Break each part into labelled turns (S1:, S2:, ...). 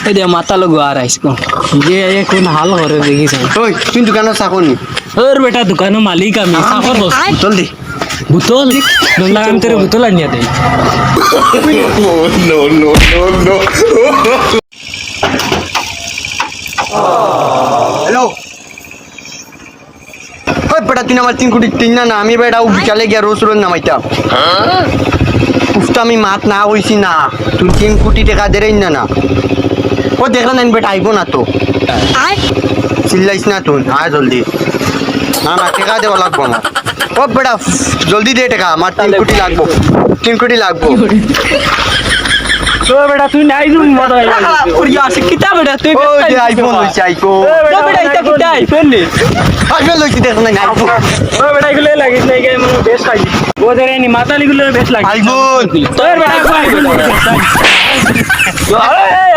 S1: এই দে মাথা লগো আর আইসকো যে কোন হাল করে দেখিস
S2: ওই তুই দোকানে চাকনি
S1: ওর বেটা দোকানের মালিক আমি চাকর বস
S2: বোতল দে
S1: বোতল দোলা আমি তোর বোতল আনিয়া দেই
S3: No, no, no, no.
S2: Hello ওই বেটা তুই আমার 3 কোটি 3 না আমি বেটা বিকালে গিয়া রোজ রোজ নামাইতাম উফটা আমি মাত না হইছি না তুই 3 কোটি টাকা দেরেই না ও দেখলা না বেটা আইবো না তো চিল্লাইস না তুই আয় জলদি না না টাকা দেওয়া লাগবো না ও বেটা জলদি দে টাকা আমার 3 কোটি লাগবো 3 কোটি লাগবো
S1: তো বেটা তুই নাই জুম মত আই পুরিয়া আছে কিতা বেটা তুই
S2: ও যে আইফোন লইছি আইফোন
S1: তো বেটা এটা কিতা আইফোন নে
S2: আইফোন লইছি দেখ না আইফোন
S1: ও বেটা এগুলো লাগিস নাই গে মনে বেশ খাই ও দেরে নি মাতালি গুলো বেশ লাগে
S2: আইফোন
S1: তোর বেটা আইফোন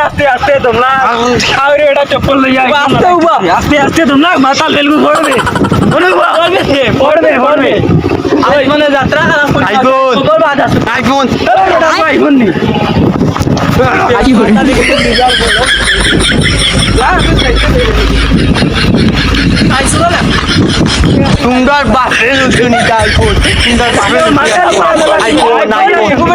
S1: আস্তে আস্তে তোমরা আরে এটা চপ্পল লইয়া আস্তে উবা আস্তে আস্তে তোমরা মাথা লেলগু পড়বে পড়বে আইফোনে যাত্রা
S2: আইফোন আইফোন
S1: আইফোন নি
S2: সুন্দর বাসে শুনি আইফোন সুন্দর আইফোন আইফোন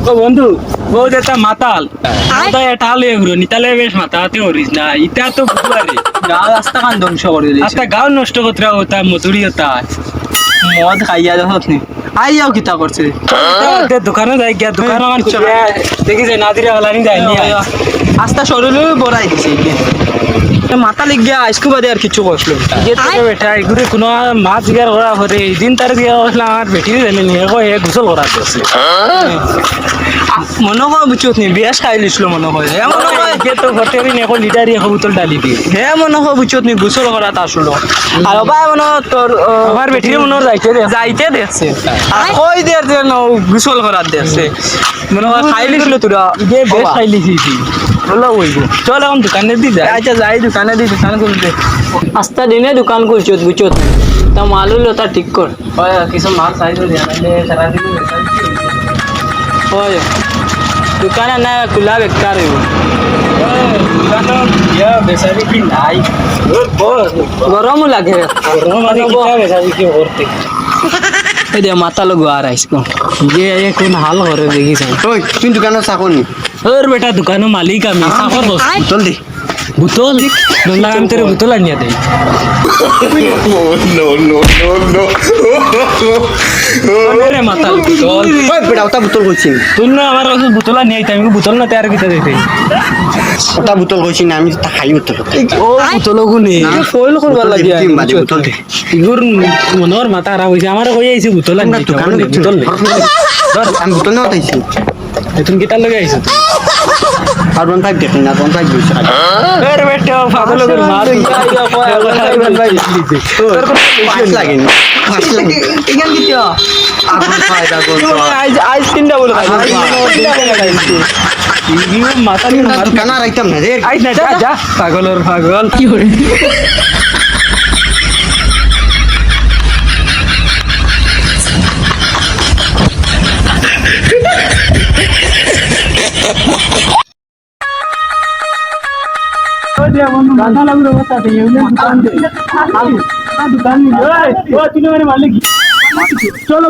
S1: ও বন্ধু ও যেটা মাতাল মাথায় এটা লয়ে ঘুরো নিতালে বেশ মাথাতে হরিস না ইটা তো বুঝবারে গাঁও রাস্তা কান ধ্বংস করে দিলি রাস্তা গাঁও নষ্ট করতে হতা মজুরি হতা মদ খাইয়া যত নি আইয়াও কিতা করছে দোকানে যাই গিয়া দোকানে মান দেখি যে নাদিরা হলানি যায়নি আস্তা সরল বড়াই দিছে মাথা লিখ গিয়া আইসকু বাদে আর কিছু কইলো যে তো বেটা এগুরে কোনো মাছ গিয়ার করা হরে এই দিন তার গিয়া আসলাম আর বেটি জানি নি কই এ গোসল করা আছে মনে হয় বুঝছত নি বেশ খাই লিছিল মনে হয় মনে হয় যে তো ঘটেরি নে কো লিটারি এক বোতল ডালি দি হে মনে হয় বুঝছত নি গোসল করা তা আসলো আর ভাই মনে তোর আমার বেটি মনে যাইতে দেখছে কই দের যে গোসল করা দেখছে মনে হয় খাই লিছিল তোরা যে বেশ খাই লিছি বলো ওইব চল এখন দোকানে দি যাই আচ্ছা যাই দোকানে দি দোকান খুলতে আস্তা দিনে দোকান খুলছত বুঝছত তা মালু লতা ঠিক কর হয় কিছু মাল চাইছো দিয়া নাইলে সারা দিন হয় দোকানে না খোলা বেকার হইব দোকানে ইয়া বেচারি কি নাই গরমও লাগে গরম মানে কিটা বেচারি কি করতে এই দে মাথা লগো আর আইসকো যে কোন হাল করে দেখিস
S2: ওই তুই দোকানে চাকনি
S1: ওর বেটা দোকানের মালিক আমি চাকর বস
S2: বোতল দে
S1: বোতল দোলা আমি তোর বোতল আনিয়া দেই
S3: No, no, no, no.
S1: রে মাথা বোতল
S2: ওই বেটা ওটা বোতল কইছি
S1: তুই না আমার কাছে বোতল আনিয়া আইতা আমি বোতল না তৈরি কিতা দিতে
S2: ওটা বোতল কইছি না আমি তা খাই বোতল
S1: ও বোতল গুনি ফয়েল করবার লাগি
S2: বোতল দে
S1: ইগুর মনোর মাথা খারাপ হইছে আমার কই আইছে বোতল আনি
S2: দোকানে
S1: বোতল
S2: আমি বোতল না তাইছি
S1: তুমি কিতা লাগি আইছো
S2: আর 15 দেখি না 15 দিছে
S1: আরে বেটা পাগল করে মার
S2: পাঁচ লাগে না পাঁচ লাগে
S1: ইগান কিতা
S2: আর ফায়দা করতে
S1: আইস তিনটা বলে মাথা নিয়ে
S2: দোকানে রাইতাম না রে
S1: আইস না যা যা পাগলর পাগল কি করে চলো